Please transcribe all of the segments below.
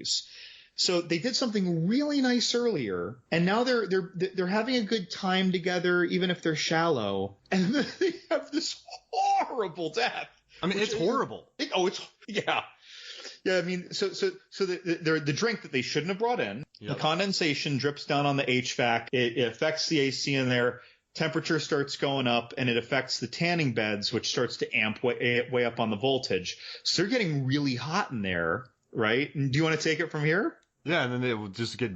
movies. So they did something really nice earlier, and now they're having a good time together, even if they're shallow. And then they have this horrible death. I mean, it's horrible. Yeah. I mean, so the drink that they shouldn't have brought in, the condensation drips down on the HVAC. It affects the AC in there. Temperature starts going up, and it affects the tanning beds, which starts to amp way up on the voltage. So they're getting really hot in there, right? And do you want to take it from here? Yeah, and then they will just get...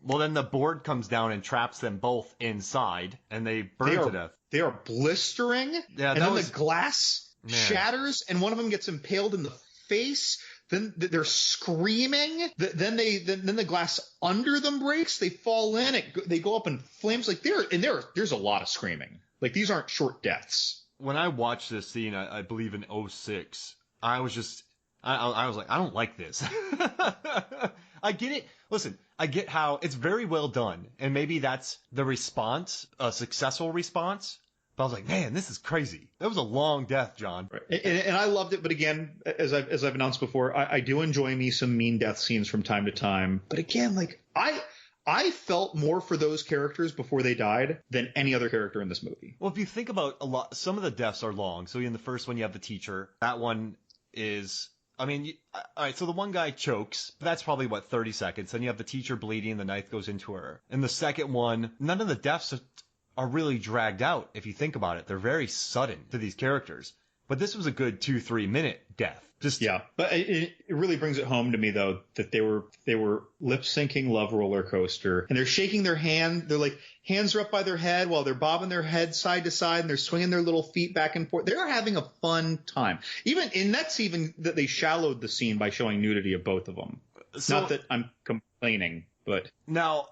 Well, then the board comes down and traps them both inside, and they burn to death. They are blistering, yeah, and then the glass shatters, and one of them gets impaled in the face. Then they're screaming. Then the glass under them breaks. They fall in. They go up in flames. Like there's a lot of screaming. Like these aren't short deaths. When I watched this scene, I believe in 2006, I was like, I don't like this. I get it. Listen, I get how it's very well done, and maybe that's the response, a successful response. But I was like, man, this is crazy. That was a long death, John. Right. And I loved it. But again, as I've announced before, I do enjoy me some mean death scenes from time to time. But again, like I felt more for those characters before they died than any other character in this movie. Well, if you think about some of the deaths are long. So in the first one, you have the teacher. That one is... I mean, all right, so the one guy chokes. That's probably, 30 seconds. Then you have the teacher bleeding, the knife goes into her. In the second one, none of the deaths are really dragged out, if you think about it. They're very sudden to these characters. But this was a good 2-3 minute death. But it really brings it home to me, though, that they were lip-syncing Love Roller Coaster, and they're shaking their hand. They're like, hands are up by their head while they're bobbing their head side to side, and they're swinging their little feet back and forth. They're having a fun time. That's even that they shallowed the scene by showing nudity of both of them. Not that I'm complaining, but... Now,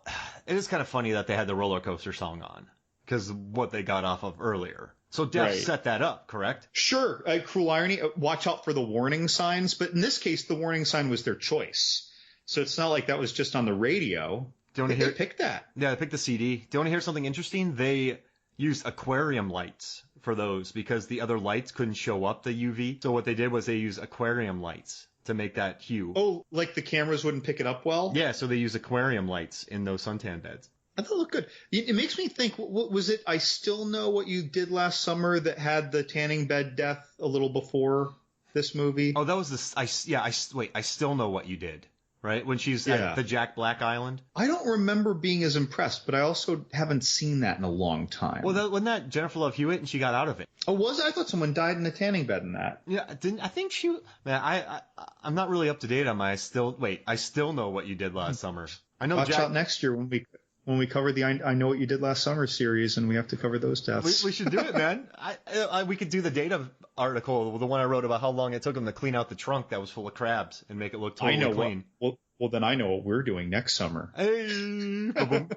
it is kind of funny that they had the roller coaster song on, because what they got off of earlier. So Death set that up, correct? Sure. Cruel irony. Watch out for the warning signs. But in this case, the warning sign was their choice. So it's not like that was just on the radio. Do you want to hear? They picked that. Yeah, they picked the CD. Do you want to hear something interesting? They used aquarium lights for those because the other lights couldn't show up the UV. So what they did was they used aquarium lights to make that hue. Oh, like the cameras wouldn't pick it up well? Yeah, so they used aquarium lights in those suntan beds. I thought it looked good. It makes me think, what was it? I Still Know What You Did Last Summer that had the tanning bed death a little before this movie? Oh, that was I Still Know What You Did, right? When she's at the Jack Black Island? I don't remember being as impressed, but I also haven't seen that in a long time. Well, wasn't that Jennifer Love Hewitt and she got out of it? Oh, was it? I thought someone died in a tanning bed in that. Yeah, I think she... Man, I'm not really up to date on my... I Still Know What You Did Last Summer. I know Watch out next year when we cover the I Know What You Did Last Summer series, and we have to cover those deaths. We should do it, man. We could do the data article, the one I wrote about how long it took them to clean out the trunk that was full of crabs and make it look totally clean. Well, then I know what we're doing next summer. Hey, oh,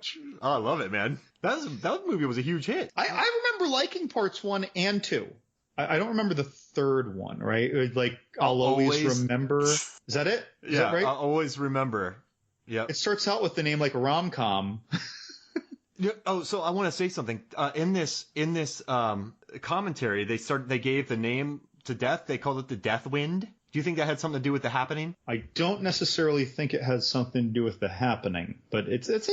I love it, man. That movie was a huge hit. I remember liking parts 1 and 2. I don't remember the third one, right? It was like I'll always remember. Is that it? Is that right? I'll always remember. Yeah. It starts out with the name like a rom-com. Oh, so I want to say something. In this commentary, they gave the name to Death. They called it the Death Wind. Do you think that had something to do with The Happening? I don't necessarily think it has something to do with The Happening, but it's that's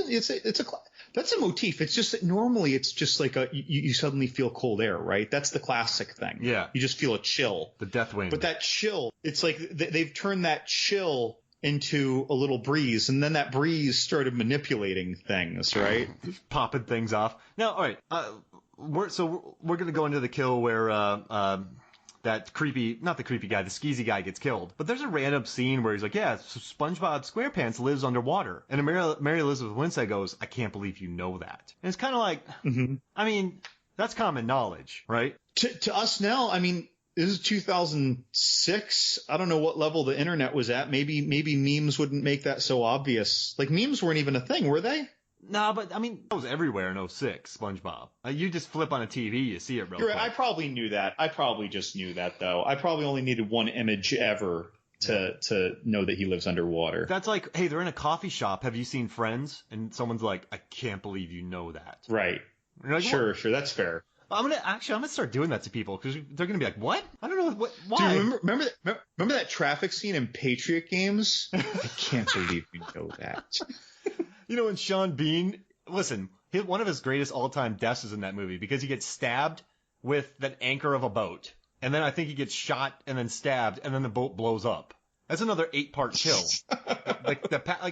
a motif. It's just that normally it's just like you suddenly feel cold air, right? That's the classic thing. Yeah. You just feel a chill. The Death Wind. But that chill, it's like they've turned that chill into a little breeze, and then that breeze started manipulating things, right? Popping things off. Now, all right, we're going to go into the kill where that not the creepy guy, the skeezy guy gets killed. But there's a random scene where he's like, yeah, SpongeBob SquarePants lives underwater. And Mary Elizabeth Winstead goes, I can't believe you know that. And it's kind of like, I mean, that's common knowledge, right? To us now, I mean, this is 2006. I don't know what level the internet was at. Maybe memes wouldn't make that so obvious. Like, memes weren't even a thing, were they? No, but I mean, it was everywhere in 2006, SpongeBob. You just flip on a TV, you see it real quick. I probably knew that. I probably just knew that, though. I probably only needed one image ever to know that he lives underwater. That's like, hey, they're in a coffee shop. Have you seen Friends? And someone's like, I can't believe you know that. Right. Like, sure, that's fair. I'm gonna start doing that to people because they're gonna be like, "What? I don't know what. Why?" Do you remember that traffic scene in Patriot Games? I can't believe you know that. You know, when Sean Bean, listen, one of his greatest all-time deaths is in that movie because he gets stabbed with that anchor of a boat, and then I think he gets shot and then stabbed, and then the boat blows up. That's another 8-part kill.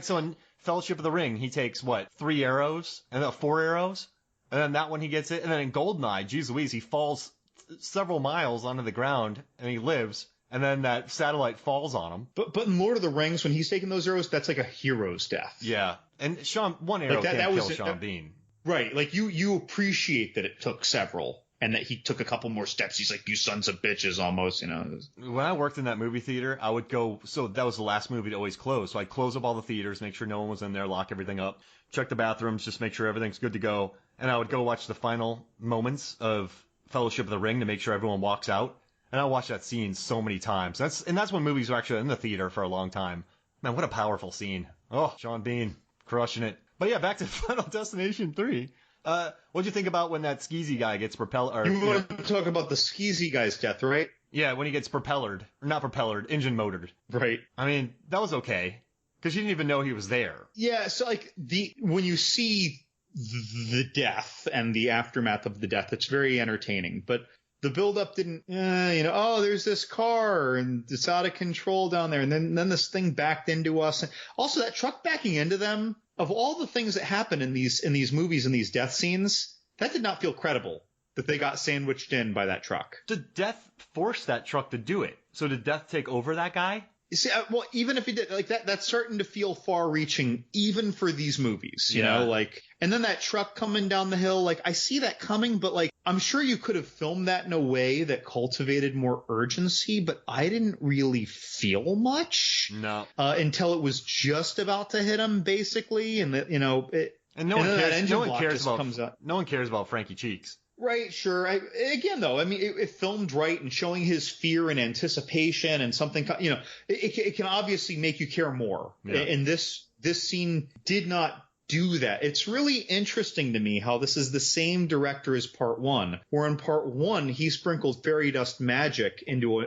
So in Fellowship of the Ring, he takes 3 arrows and 4 arrows. And then that one he gets it. And then in Goldeneye, geez Louise, he falls several miles onto the ground and he lives. And then that satellite falls on him. But in Lord of the Rings, when he's taking those arrows, that's like a hero's death. Yeah. And one arrow can't kill Sean Bean. Right. Like you appreciate that it took several and that he took a couple more steps. He's like, you sons of bitches almost, you know. When I worked in that movie theater, I would go, so that was the last movie to always close. So I'd close up all the theaters, make sure no one was in there, lock everything up, check the bathrooms, just make sure everything's good to go. And I would go watch the final moments of Fellowship of the Ring to make sure everyone walks out. And I watched that scene so many times. That's when movies were actually in the theater for a long time. Man, what a powerful scene. Oh, Sean Bean, crushing it. But yeah, back to Final Destination 3. What'd you think about when that skeezy guy gets propelled? You want to talk about the skeezy guy's death, right? Yeah, when he gets engine motored. Right. I mean, that was okay. Because you didn't even know he was there. Yeah, so like when you see the death and the aftermath of the death, it's very entertaining. But the build-up didn't, there's this car and it's out of control down there. And then this thing backed into us. And also that truck backing into them, of all the things that happen in these movies and these death scenes, that did not feel credible that they got sandwiched in by that truck. Did Death force that truck to do it? So did Death take over that guy? You see, well, even if he did, like that's starting to feel far-reaching, even for these movies, you know, like, and then that truck coming down the hill, like I see that coming, but like I'm sure you could have filmed that in a way that cultivated more urgency, but I didn't really feel much. No. Until it was just about to hit him, basically, and that no one cares about Frankie Cheeks. Right, sure. Again, though, I mean, it filmed right and showing his fear and anticipation and something, it can obviously make you care more. Yeah. And this scene did not do that. It's really interesting to me how this is the same director as Part 1, where in Part 1 he sprinkled fairy dust magic into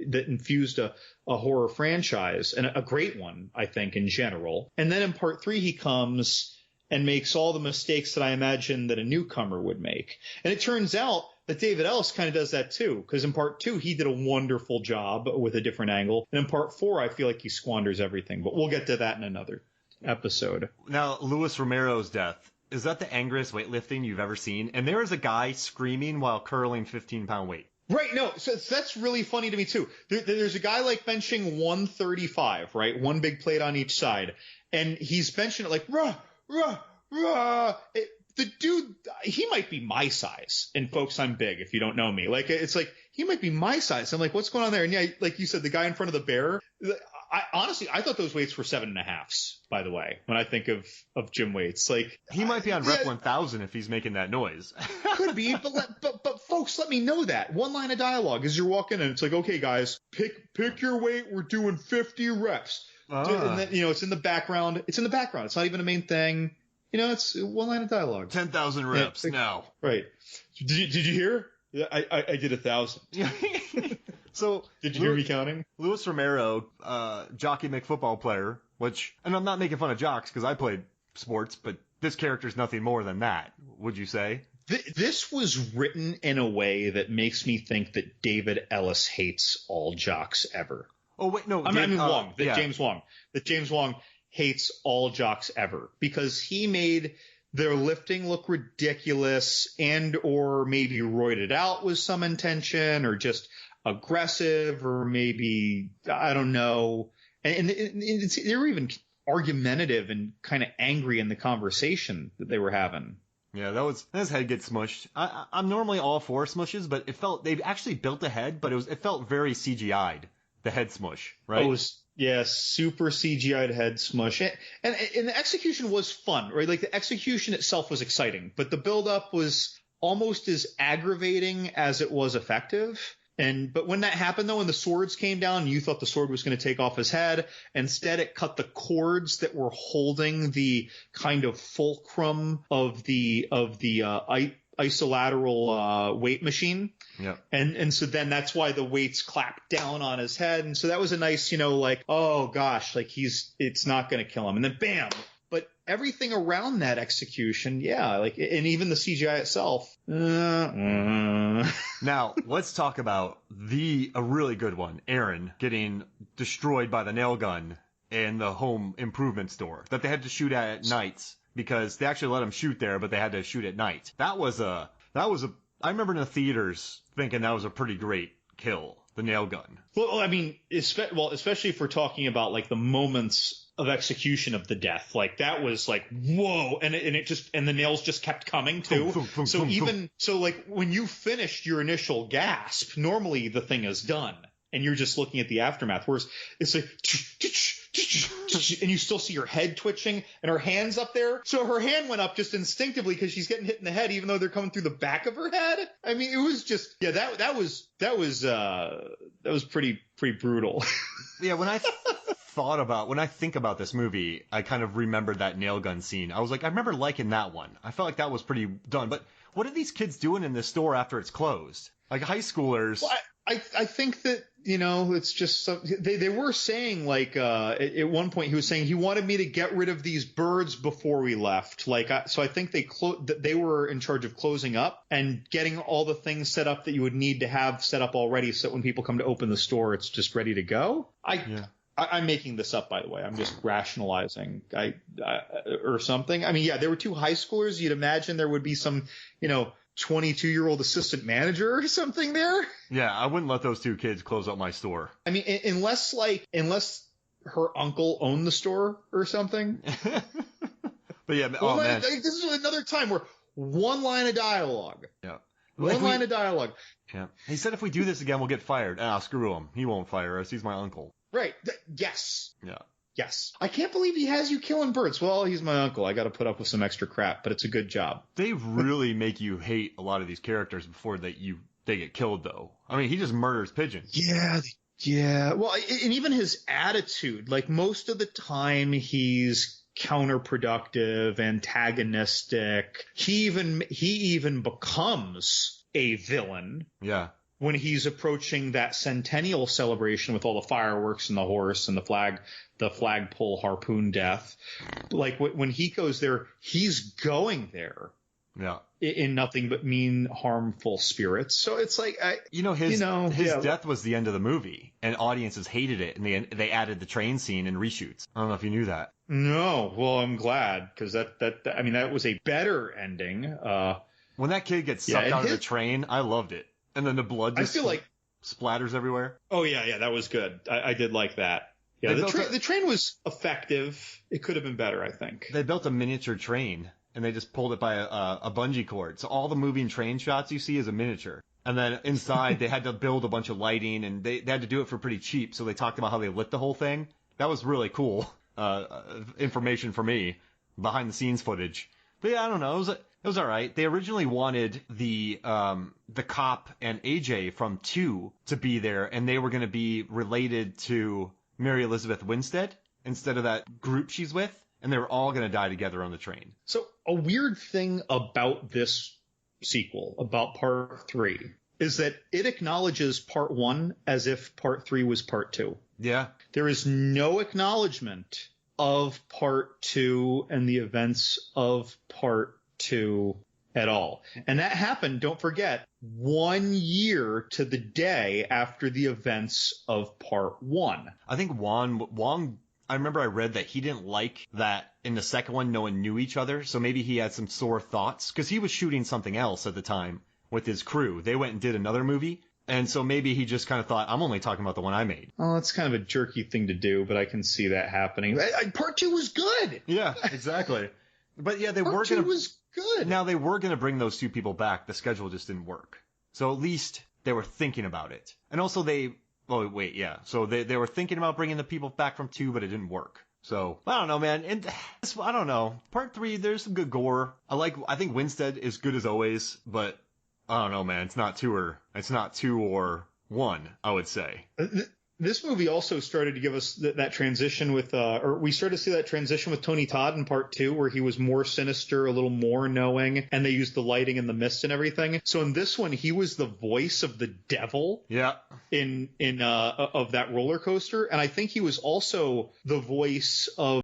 that infused a horror franchise, and a great one, I think, in general. And then in Part 3 he comes and makes all the mistakes that I imagine that a newcomer would make. And it turns out that David Ellis kind of does that too, because in Part 2, he did a wonderful job with a different angle. And in Part 4, I feel like he squanders everything. But we'll get to that in another episode. Now, Luis Romero's death, is that the angriest weightlifting you've ever seen? And there is a guy screaming while curling 15-pound weight. Right, no, so that's really funny to me too. There's a guy like benching 135, right? One big plate on each side. And he's benching it like, rah, the dude, he might be my size. And folks, I'm big if you don't know me. Like, it's like, he might be my size. I'm like, what's going on there? And yeah, like you said, the guy in front of the bear, I thought those weights were 7.5s, by the way, when I think of gym weights. Like, he might be on rep 1000 if he's making that noise. Could be, but folks, let me know that. One line of dialogue as you're walking in, it's like, okay, guys, pick your weight. We're doing 50 reps. And then, it's in the background. It's not even a main thing. It's one line of dialogue. 10,000 reps now. Right. Did you hear? I did 1,000. So did you hear me counting? Luis Romero, Jockey McFootball player, and I'm not making fun of jocks because I played sports, but this character's nothing more than that. Would you say? This was written in a way that makes me think that David Ellis hates all jocks ever. Oh wait, no. James Wong hates all jocks ever because he made their lifting look ridiculous and or maybe roided out with some intention or just aggressive or maybe, I don't know. And they were even argumentative and kind of angry in the conversation that they were having. Yeah, his head gets smushed. I'm normally all for smushes, but they actually built a head, but it felt very CGI'd. The head smush, right? It was, super CGI'd head smush. And the execution was fun, right? Like the execution itself was exciting, but the build-up was almost as aggravating as it was effective. But when that happened, though, and the swords came down, you thought the sword was going to take off his head. Instead, it cut the cords that were holding the kind of fulcrum of the isolateral weight machine. Yeah. And so then that's why the weights clap down on his head. And so that was a nice, like, oh gosh, like it's not going to kill him. And then bam. But everything around that execution, yeah, like, and even the CGI itself. Now, let's talk about a really good one. Aaron getting destroyed by the nail gun in the home improvement store that they had to shoot at nights because they actually let him shoot there, but they had to shoot at night. I remember in the theaters thinking that was a pretty great kill, the nail gun. Well, I mean, especially if we're talking about like the moments of execution of the death, like that was like, whoa. And the nails just kept coming too. So like when you finished your initial gasp, normally the thing is done and you're just looking at the aftermath, whereas it's like, and you still see her head twitching and her hand's up there. So her hand went up just instinctively because she's getting hit in the head, even though they're coming through the back of her head. I mean, it was just, yeah, that was pretty brutal. Yeah. When I think about this movie, I kind of remembered that nail gun scene. I was like, I remember liking that one. I felt like that was pretty done. But what are these kids doing in this store after it's closed? Like high schoolers. Well, I think that, it's just they were saying like at one point he was saying he wanted me to get rid of these birds before we left. So I think they were in charge of closing up and getting all the things set up that you would need to have set up already so that when people come to open the store, it's just ready to go. I'm making this up, by the way. I'm just rationalizing or something. I mean, yeah, there were two high schoolers. You'd imagine there would be some, 22-year-old assistant manager or something there. Yeah, I wouldn't let those two kids close up my store. I mean, unless her uncle owned the store or something. But yeah, man. This is another time where one line of dialogue. Yeah. One line of dialogue. Yeah. He said if we do this again, we'll get fired. Screw him. He won't fire us. He's my uncle. Right. Yes. Yeah. Yes. I can't believe he has you killing birds. Well, he's my uncle. I got to put up with some extra crap, but it's a good job. They really make you hate a lot of these characters before they get killed, though. I mean, he just murders pigeons. Yeah. Yeah. Well, and even his attitude, like most of the time he's counterproductive, antagonistic. He even becomes a villain. Yeah. When he's approaching that centennial celebration with all the fireworks and the horse and the flagpole harpoon death, like when he goes there, he's going there. Yeah. In nothing but mean, harmful spirits. So it's like, his death was the end of the movie, and audiences hated it, and they added the train scene and reshoots. I don't know if you knew that. No, well, I'm glad because that was a better ending. When that kid gets sucked out of the train, I loved it. And then the blood just splatters everywhere. Oh, yeah, that was good. I did like that. Yeah, the train was effective. It could have been better, I think. They built a miniature train, and they just pulled it by a bungee cord. So all the moving train shots you see is a miniature. And then inside, they had to build a bunch of lighting, and they had to do it for pretty cheap. So they talked about how they lit the whole thing. That was really cool information for me, behind-the-scenes footage. But yeah, I don't know. It was all right. They originally wanted the cop and AJ from 2 to be there, and they were going to be related to Mary Elizabeth Winstead instead of that group she's with, and they were all going to die together on the train. So a weird thing about this sequel, about part 3, is that it acknowledges part 1 as if part 3 was part 2. Yeah. There is no acknowledgement of part 2 and the events of part 2 at all. And that happened, don't forget, 1 year to the day after the events of part 1. I think Wong, I remember I read that he didn't like that in the second one no one knew each other, so maybe he had some sore thoughts, because he was shooting something else at the time with his crew. They went and did another movie, and so maybe he just kind of thought, I'm only talking about the one I made. Oh, it's kind of a jerky thing to do, but I can see that happening. Part 2 was good! Yeah, exactly. But yeah, they were going to... Part 2 was good! Now, they were going to bring those two people back. The schedule just didn't work. So at least they were thinking about it. And also So they were thinking about bringing the people back from 2, but it didn't work. So, I don't know, man. And I don't know. Part 3, there's some good gore. I think Winstead is good as always, but I don't know, man. It's not 2 or 1, I would say. This movie also started to give us that transition with, or we started to see that transition with Tony Todd in part 2, where he was more sinister, a little more knowing, and they used the lighting and the mist and everything. So in this one, he was the voice of the devil. Yeah. Of that roller coaster, and I think he was also the voice of